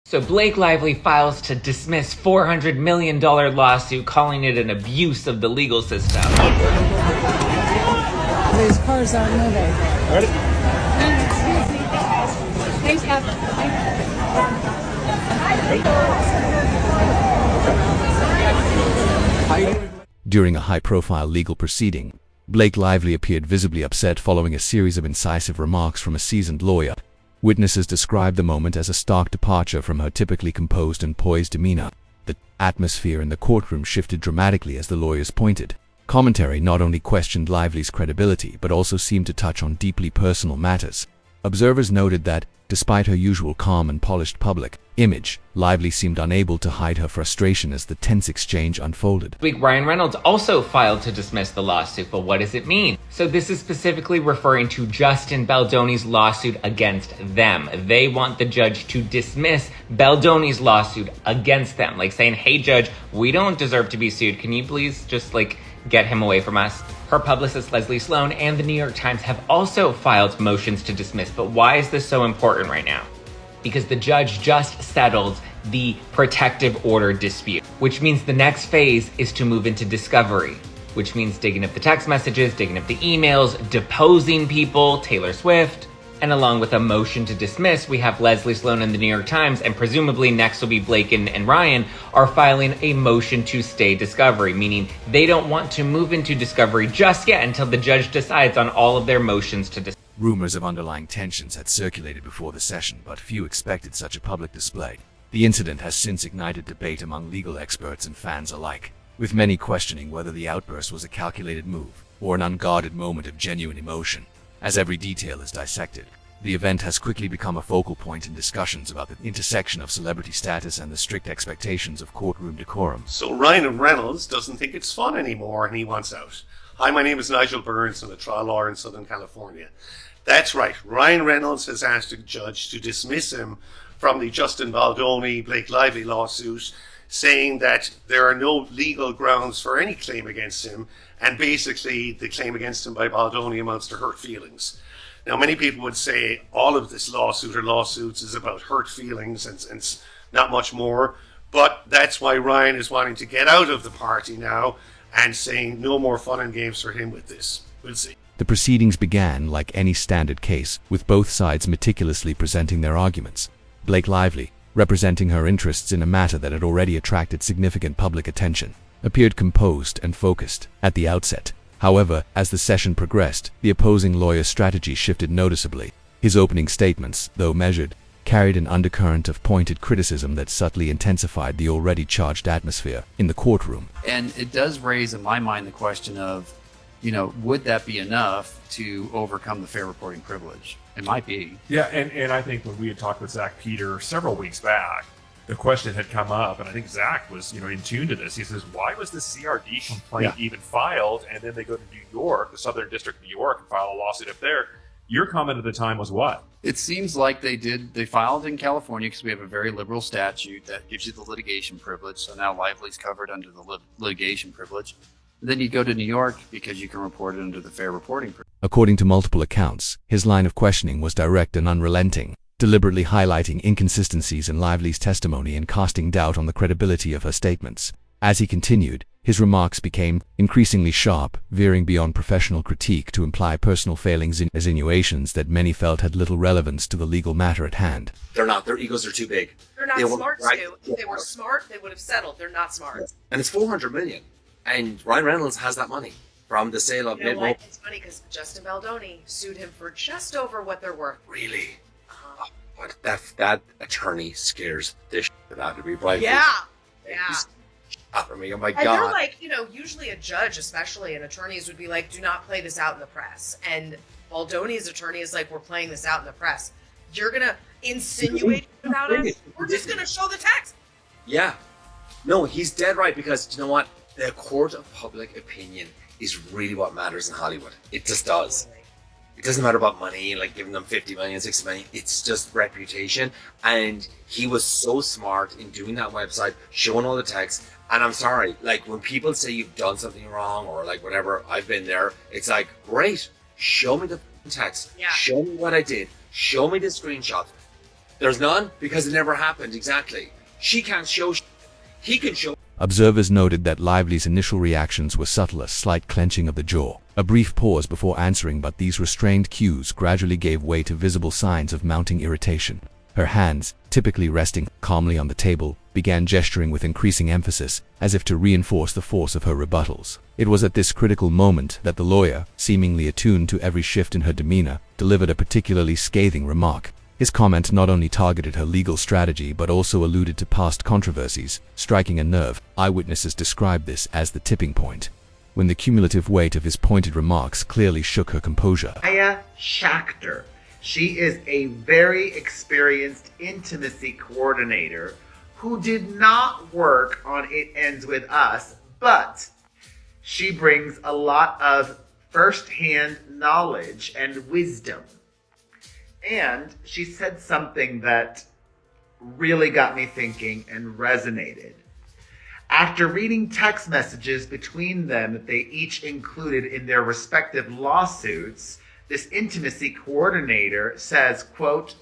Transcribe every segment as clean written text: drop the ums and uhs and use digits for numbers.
So Blake Lively files to dismiss $400 million lawsuit, calling it an abuse of the legal system. These cars aren't moving. Ready? Thanks, Kev. During a high-profile legal proceeding, Blake Lively appeared visibly upset following a series of incisive remarks from a seasoned lawyer. Witnesses described the moment as a stark departure from her typically composed and poised demeanor. The atmosphere in the courtroom shifted dramatically as the lawyers pointed. Commentary not only questioned Lively's credibility but also seemed to touch on deeply personal matters. Observers noted that, despite her usual calm and polished public image, Lively seemed unable to hide her frustration as the tense exchange unfolded. This week, Ryan Reynolds also filed to dismiss the lawsuit, but what does it mean? So this is specifically referring to Justin Baldoni's lawsuit against them. They want the judge to dismiss Baldoni's lawsuit against them, like saying, hey judge, we don't deserve to be sued. Can you please just get him away from us? Her publicist Leslie Sloan and the New York Times have also filed motions to dismiss, but why is this so important right now? Because the judge just settled the protective order dispute, which means the next phase is to move into discovery, which means digging up the text messages, digging up the emails, deposing people, Taylor Swift. And along with a motion to dismiss, we have Leslie Sloan and the New York Times, and presumably next will be Blake and Ryan, are filing a motion to stay discovery, meaning they don't want to move into discovery just yet until the judge decides on all of their motions to dismiss. Rumors of underlying tensions had circulated before the session, but few expected such a public display. The incident has since ignited debate among legal experts and fans alike, with many questioning whether the outburst was a calculated move or an unguarded moment of genuine emotion. As every detail is dissected, the event has quickly become a focal point in discussions about the intersection of celebrity status and the strict expectations of courtroom decorum. So Ryan Reynolds doesn't think it's fun anymore and he wants out. Hi, my name is Nigel Burns. I'm a trial lawyer in Southern California. That's right. Ryan Reynolds has asked a judge to dismiss him from the Justin Baldoni, Blake Lively lawsuit, saying that there are no legal grounds for any claim against him, and basically the claim against him by Baldoni amounts to hurt feelings. Now, many people would say all of this lawsuit or lawsuits is about hurt feelings and not much more, but that's why Ryan is wanting to get out of the party now and saying no more fun and games for him with this. We'll see. The proceedings began like any standard case, with both sides meticulously presenting their arguments. Blake Lively, representing her interests in a matter that had already attracted significant public attention, appeared composed and focused at the outset. However, as the session progressed, the opposing lawyer's strategy shifted noticeably. His opening statements, though measured, carried an undercurrent of pointed criticism that subtly intensified the already charged atmosphere in the courtroom. And it does raise in my mind the question of, would that be enough to overcome the fair reporting privilege? It might be. Yeah, and I think when we had talked with Zach Peter several weeks back, the question had come up, and I think Zach was, in tune to this. He says, why was the CRD complaint even filed? And then they go to New York, the Southern District of New York, and file a lawsuit up there. Your comment at the time was what? It seems like they filed in California because we have a very liberal statute that gives you the litigation privilege. So now Lively's covered under the litigation privilege. And then you go to New York because you can report it under the fair reporting privilege. According to multiple accounts, his line of questioning was direct and unrelenting, deliberately highlighting inconsistencies in Lively's testimony and casting doubt on the credibility of her statements. As he continued, his remarks became increasingly sharp, veering beyond professional critique to imply personal failings and insinuations that many felt had little relevance to the legal matter at hand. They're not. Their egos are too big. They're not smart, Stu. If they were smart, they would have settled. They're not smart. And it's $400 million. And Ryan Reynolds has that money from the sale of mid-roll. It's funny because Justin Baldoni sued him for just over what they're worth. Really? But that attorney scares the shit out of me. Right? Yeah. For me. Oh my and God. They're like, usually a judge, especially, and attorneys would be like, do not play this out in the press. And Baldoni's attorney is like, we're playing this out in the press. You're going to insinuate about us? We're just going to show the text. Yeah. No, he's dead right, because you know what? The court of public opinion is really what matters in Hollywood. It just does. It doesn't matter about money, like giving them 50 million, 60 million. It's just reputation. And he was so smart in doing that website, showing all the text. And I'm sorry, like when people say you've done something wrong or like whatever, I've been there. It's like, great, show me the text. Yeah. Show me what I did. Show me the screenshots. There's none because it never happened. Exactly. She can't show. He can show. Observers noted that Lively's initial reactions were subtle, a slight clenching of the jaw, a brief pause before answering, but these restrained cues gradually gave way to visible signs of mounting irritation. Her hands, typically resting calmly on the table, began gesturing with increasing emphasis, as if to reinforce the force of her rebuttals. It was at this critical moment that the lawyer, seemingly attuned to every shift in her demeanor, delivered a particularly scathing remark. His comment not only targeted her legal strategy but also alluded to past controversies, striking a nerve. Eyewitnesses described this as the tipping point, when the cumulative weight of his pointed remarks clearly shook her composure. Maya Schachter. She is a very experienced intimacy coordinator who did not work on It Ends With Us, but she brings a lot of first-hand knowledge and wisdom. And she said something that really got me thinking and resonated. After reading text messages between them that they each included in their respective lawsuits, this intimacy coordinator says, quote,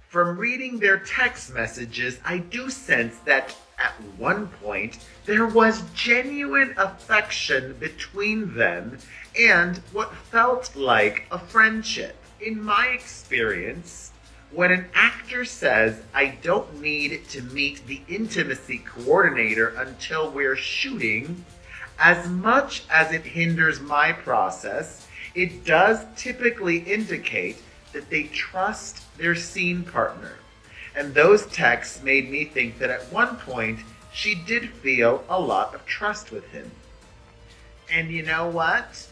"From reading their text messages, I do sense that at one point there was genuine affection between them and what felt like a friendship. In my experience, when an actor says, I don't need to meet the intimacy coordinator until we're shooting, as much as it hinders my process, it does typically indicate that they trust their scene partner. And those texts made me think that at one point, she did feel a lot of trust with him. And you know what?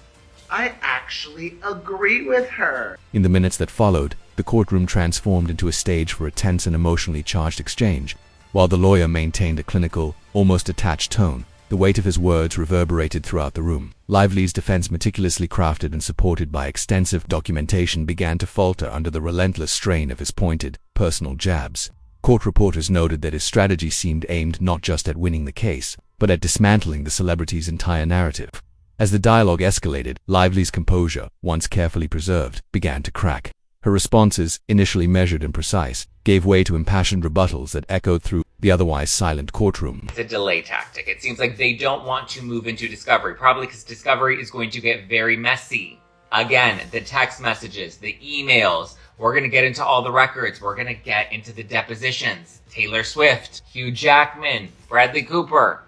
I actually agree with her." In the minutes that followed, the courtroom transformed into a stage for a tense and emotionally charged exchange. While the lawyer maintained a clinical, almost detached tone, the weight of his words reverberated throughout the room. Lively's defense, meticulously crafted and supported by extensive documentation, began to falter under the relentless strain of his pointed, personal jabs. Court reporters noted that his strategy seemed aimed not just at winning the case, but at dismantling the celebrity's entire narrative. As the dialogue escalated, Lively's composure, once carefully preserved, began to crack. Her responses, initially measured and precise, gave way to impassioned rebuttals that echoed through the otherwise silent courtroom. It's a delay tactic. It seems like they don't want to move into discovery, probably because discovery is going to get very messy. Again, the text messages, the emails, we're going to get into all the records, we're going to get into the depositions. Taylor Swift, Hugh Jackman, Bradley Cooper.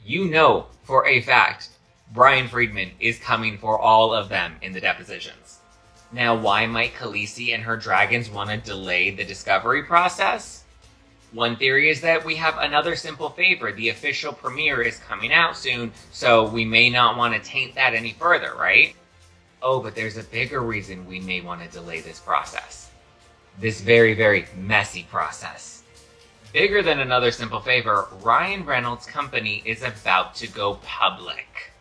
You know for a fact Brian Friedman is coming for all of them in the depositions. Now, why might Khaleesi and her dragons want to delay the discovery process? One theory is that we have another simple favor. The official premiere is coming out soon, so we may not want to taint that any further, right? Oh, but there's a bigger reason we may want to delay this process. This very, very messy process. Bigger than another simple favor, Ryan Reynolds' company is about to go public.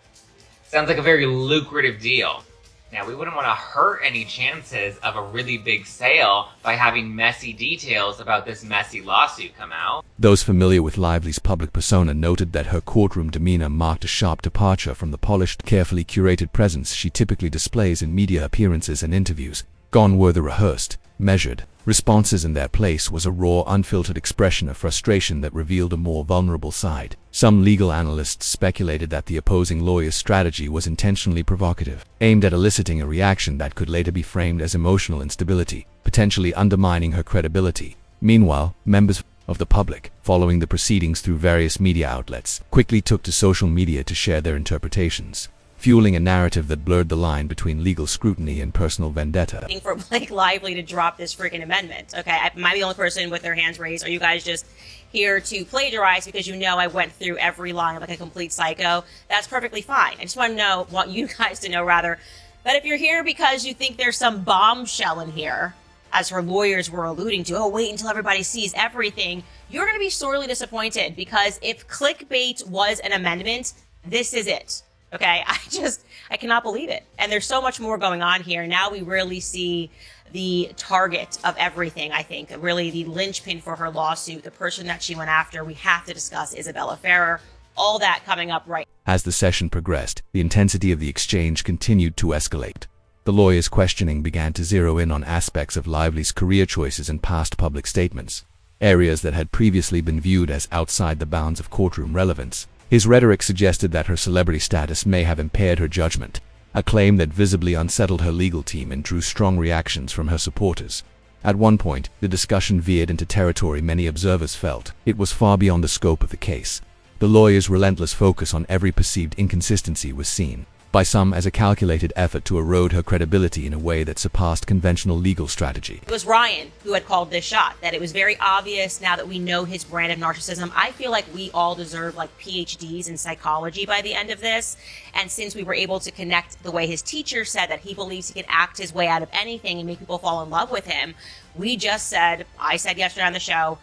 Sounds like a very lucrative deal. Now, we wouldn't want to hurt any chances of a really big sale by having messy details about this messy lawsuit come out. Those familiar with Lively's public persona noted that her courtroom demeanor marked a sharp departure from the polished, carefully curated presence she typically displays in media appearances and interviews. Gone were the rehearsed, measured responses, in their place was a raw, unfiltered expression of frustration that revealed a more vulnerable side. Some legal analysts speculated that the opposing lawyer's strategy was intentionally provocative, aimed at eliciting a reaction that could later be framed as emotional instability, potentially undermining her credibility. Meanwhile, members of the public, following the proceedings through various media outlets, quickly took to social media to share their interpretations, fueling a narrative that blurred the line between legal scrutiny and personal vendetta. For Blake Lively to drop this freaking amendment. Okay, am I the only person with their hands raised? Are you guys just here to plagiarize because you know I went through every line like a complete psycho? That's perfectly fine. I just want you guys to know rather that if you're here because you think there's some bombshell in here, as her lawyers were alluding to, oh, wait until everybody sees everything, you're going to be sorely disappointed, because if clickbait was an amendment, this is it. Okay, I cannot believe it. And there's so much more going on here. Now we really see the target of everything, I think. Really the linchpin for her lawsuit, the person that she went after. We have to discuss Isabella Ferrer. All that coming up right. As the session progressed, the intensity of the exchange continued to escalate. The lawyer's questioning began to zero in on aspects of Lively's career choices and past public statements, areas that had previously been viewed as outside the bounds of courtroom relevance. His rhetoric suggested that her celebrity status may have impaired her judgment, a claim that visibly unsettled her legal team and drew strong reactions from her supporters. At one point, the discussion veered into territory many observers felt it was far beyond the scope of the case. The lawyer's relentless focus on every perceived inconsistency was seen by some as a calculated effort to erode her credibility in a way that surpassed conventional legal strategy. It was Ryan who had called this shot, that it was very obvious now that we know his brand of narcissism. I feel like we all deserve like PhDs in psychology by the end of this. And since we were able to connect the way his teacher said that he believes he can act his way out of anything and make people fall in love with him, we just said, I said yesterday on the show,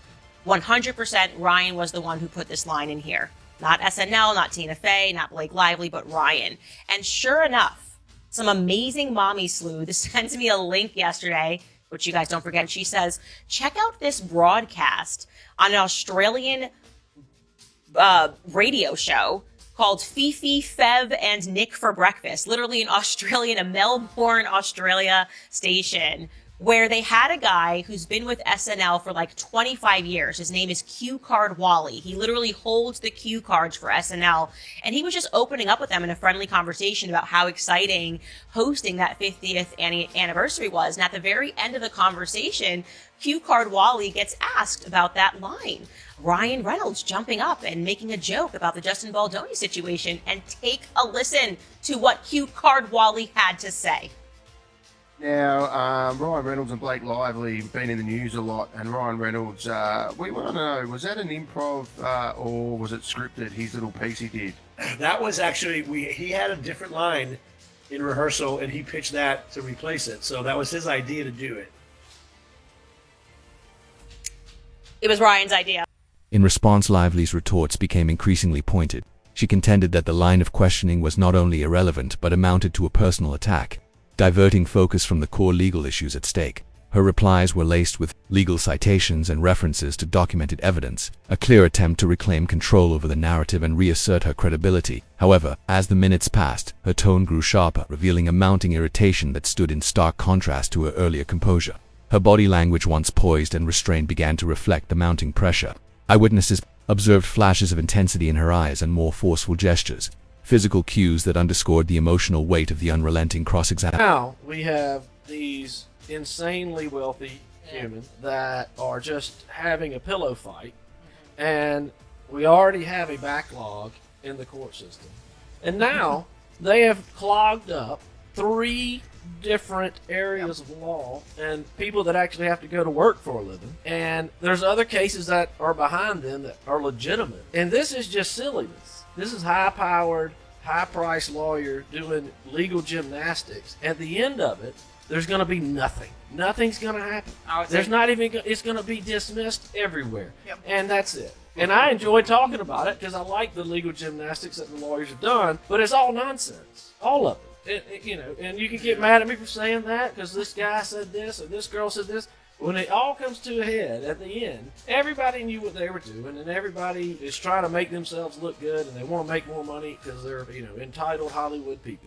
100% Ryan was the one who put this line in here. Not SNL, not Tina Fey, not Blake Lively, but Ryan. And sure enough, some amazing mommy sleuth sent me a link yesterday, which you guys don't forget. She says, check out this broadcast on an Australian radio show called Fifi, Fev, and Nick for Breakfast. Literally an Australian, a Melbourne, Australia station, where they had a guy who's been with SNL for like 25 years. His name is Cue Card Wally. He literally holds the cue cards for SNL. And he was just opening up with them in a friendly conversation about how exciting hosting that 50th anniversary was. And at the very end of the conversation, Cue Card Wally gets asked about that line. Ryan Reynolds jumping up and making a joke about the Justin Baldoni situation. And take a listen to what Cue Card Wally had to say. Now, Ryan Reynolds and Blake Lively have been in the news a lot, and Ryan Reynolds, we want to know, was that an improv or was it scripted, his little piece he did? That was actually, he had a different line in rehearsal, and he pitched that to replace it. So that was his idea to do it. It was Ryan's idea. In response, Lively's retorts became increasingly pointed. She contended that the line of questioning was not only irrelevant but amounted to a personal attack, diverting focus from the core legal issues at stake. Her replies were laced with legal citations and references to documented evidence, a clear attempt to reclaim control over the narrative and reassert her credibility. However, as the minutes passed, her tone grew sharper, revealing a mounting irritation that stood in stark contrast to her earlier composure. Her body language, once poised and restrained, began to reflect the mounting pressure. Eyewitnesses observed flashes of intensity in her eyes and more forceful gestures, physical cues that underscored the emotional weight of the unrelenting cross-examination. Now we have these insanely wealthy humans that are just having a pillow fight, and we already have a backlog in the court system. And now they have clogged up 3 different areas of law and people that actually have to go to work for a living. And there's other cases that are behind them that are legitimate. And this is just silliness. This is high-powered, high-priced lawyer doing legal gymnastics. At the end of it, there's going to be nothing. Nothing's going to happen. There's not even. It's going to be dismissed everywhere, and that's it. And I enjoy talking about it because I like the legal gymnastics that the lawyers have done. But it's all nonsense, all of it. And you can get mad at me for saying that because this guy said this or this girl said this. When it all comes to a head at the end, everybody knew what they were doing, and everybody is trying to make themselves look good, and they want to make more money because they're, entitled Hollywood people.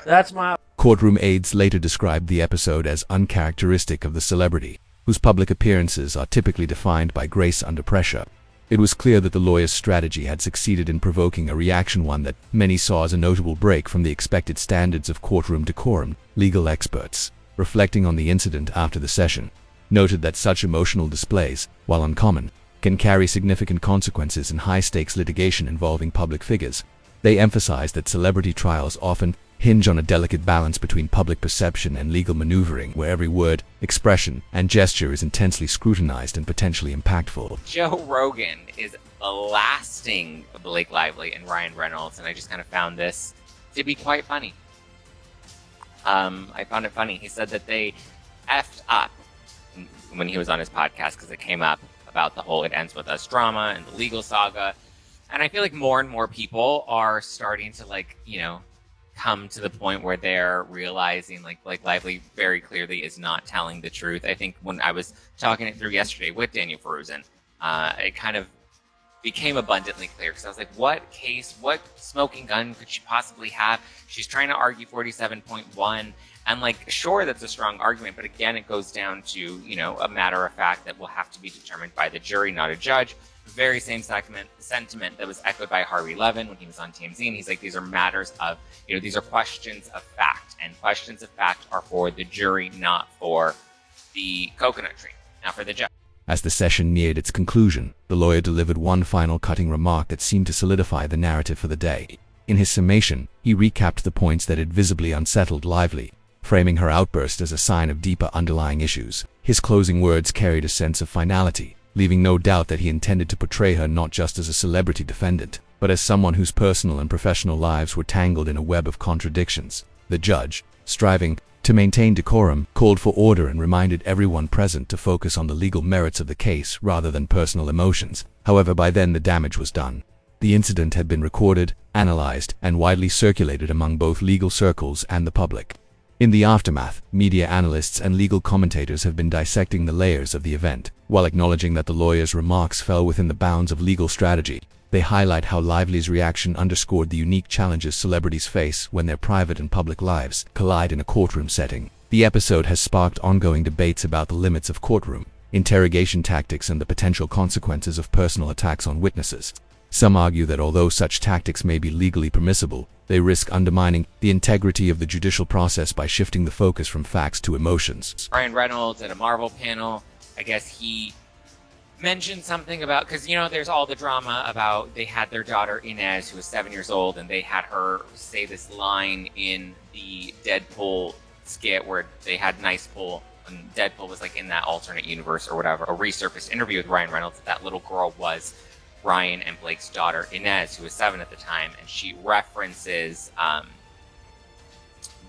That's my... Courtroom aides later described the episode as uncharacteristic of the celebrity, whose public appearances are typically defined by grace under pressure. It was clear that the lawyer's strategy had succeeded in provoking a reaction, one that many saw as a notable break from the expected standards of courtroom decorum. Legal experts, reflecting on the incident after the session, noted that such emotional displays, while uncommon, can carry significant consequences in high-stakes litigation involving public figures. They emphasized that celebrity trials often hinge on a delicate balance between public perception and legal maneuvering, where every word, expression, and gesture is intensely scrutinized and potentially impactful. Joe Rogan is blasting Blake Lively and Ryan Reynolds, and I just kind of found this to be quite funny. I found it funny. He said that they effed up when he was on his podcast because it came up about the whole "it ends with us" drama and the legal saga. And I feel like more and more people are starting to come to the point where they're realizing Blake Lively very clearly is not telling the truth. I think when I was talking it through yesterday with Daniel Feruzin, it kind of became abundantly clear because I was like, what case, what smoking gun could she possibly have? She's trying to argue 47.1, And like, sure, that's a strong argument, but again, it goes down to, you know, a matter of fact that will have to be determined by the jury, not a judge. Very same sentiment that was echoed by Harvey Levin when he was on TMZ. And he's like, these are matters of, you know, these are questions of fact, and questions of fact are for the jury, not for the coconut tree, not for the judge. As the session neared its conclusion, the lawyer delivered one final cutting remark that seemed to solidify the narrative for the day. In his summation, he recapped the points that had visibly unsettled Lively, framing her outburst as a sign of deeper underlying issues. His closing words carried a sense of finality, leaving no doubt that he intended to portray her not just as a celebrity defendant, but as someone whose personal and professional lives were tangled in a web of contradictions. The judge, striving to maintain decorum, called for order and reminded everyone present to focus on the legal merits of the case rather than personal emotions. However, by then the damage was done. The incident had been recorded, analyzed, and widely circulated among both legal circles and the public. In the aftermath, media analysts and legal commentators have been dissecting the layers of the event. While acknowledging that the lawyer's remarks fell within the bounds of legal strategy, they highlight how Lively's reaction underscored the unique challenges celebrities face when their private and public lives collide in a courtroom setting. The episode has sparked ongoing debates about the limits of courtroom interrogation tactics and the potential consequences of personal attacks on witnesses. Some argue that although such tactics may be legally permissible, they risk undermining the integrity of the judicial process by shifting the focus from facts to emotions. Ryan Reynolds at a Marvel panel, I guess he mentioned something about, because, you know, there's all the drama about they had their daughter Inez, who was 7 years old, and they had her say this line in the Deadpool skit where they had Nice Pool, and Deadpool was like in that alternate universe or whatever, a resurfaced interview with Ryan Reynolds. That little girl was Ryan and Blake's daughter Inez, who was 7 at the time, and she references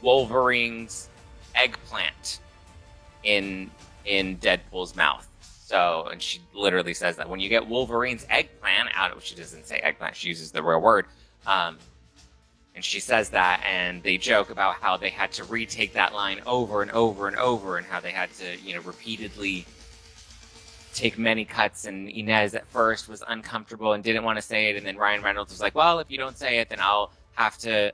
Wolverine's eggplant in Deadpool's mouth. So, and she literally says that when you get Wolverine's eggplant out of, she doesn't say eggplant, she uses the real word, and she says that, and they joke about how they had to retake that line over and over and over, and how they had to, you know, repeatedly take many cuts, and Inez at first was uncomfortable and didn't want to say it, and then Ryan Reynolds was like, well, if you don't say it, then I'll have to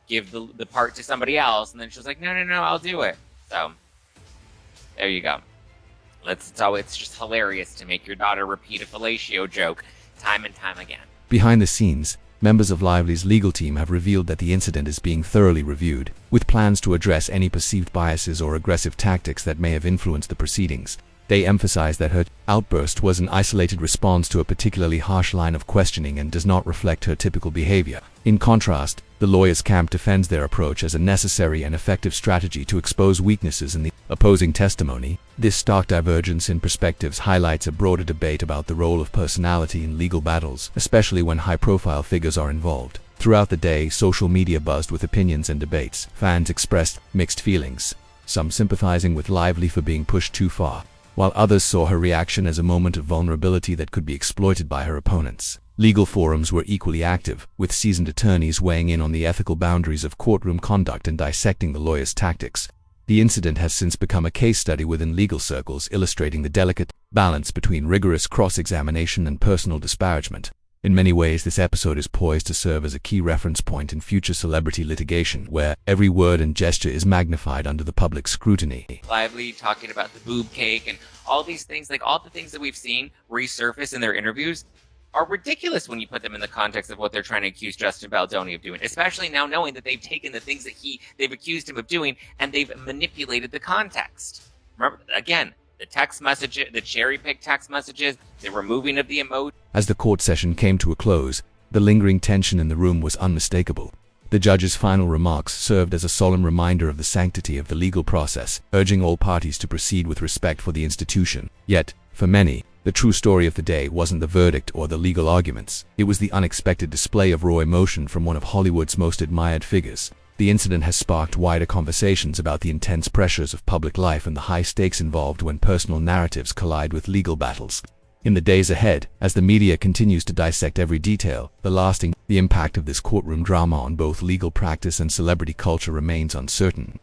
give the part to somebody else, and then she was like, no, I'll do it. So there you go. It's just hilarious to make your daughter repeat a fellatio joke time and time again. Behind the scenes, members of Lively's legal team have revealed that the incident is being thoroughly reviewed, with plans to address any perceived biases or aggressive tactics that may have influenced the proceedings. They emphasize that her outburst was an isolated response to a particularly harsh line of questioning and does not reflect her typical behavior. In contrast, the lawyers' camp defends their approach as a necessary and effective strategy to expose weaknesses in the opposing testimony. This stark divergence in perspectives highlights a broader debate about the role of personality in legal battles, especially when high-profile figures are involved. Throughout the day, social media buzzed with opinions and debates. Fans expressed mixed feelings, some sympathizing with Lively for being pushed too far, while others saw her reaction as a moment of vulnerability that could be exploited by her opponents. Legal forums were equally active, with seasoned attorneys weighing in on the ethical boundaries of courtroom conduct and dissecting the lawyer's tactics. The incident has since become a case study within legal circles, illustrating the delicate balance between rigorous cross-examination and personal disparagement. In many ways, this episode is poised to serve as a key reference point in future celebrity litigation, where every word and gesture is magnified under the public scrutiny. Lively talking about the boob cake and all these things, like all the things that we've seen resurface in their interviews, are ridiculous when you put them in the context of what they're trying to accuse Justin Baldoni of doing, especially now knowing that they've taken the things that they've accused him of doing and they've manipulated the context. Remember, again, the text messages, the cherry-picked text messages, the removing of the emoji. As the court session came to a close, the lingering tension in the room was unmistakable. The judge's final remarks served as a solemn reminder of the sanctity of the legal process, urging all parties to proceed with respect for the institution. Yet, for many, the true story of the day wasn't the verdict or the legal arguments. It was the unexpected display of raw emotion from one of Hollywood's most admired figures. The incident has sparked wider conversations about the intense pressures of public life and the high stakes involved when personal narratives collide with legal battles. In the days ahead, as the media continues to dissect every detail, the impact of this courtroom drama on both legal practice and celebrity culture remains uncertain.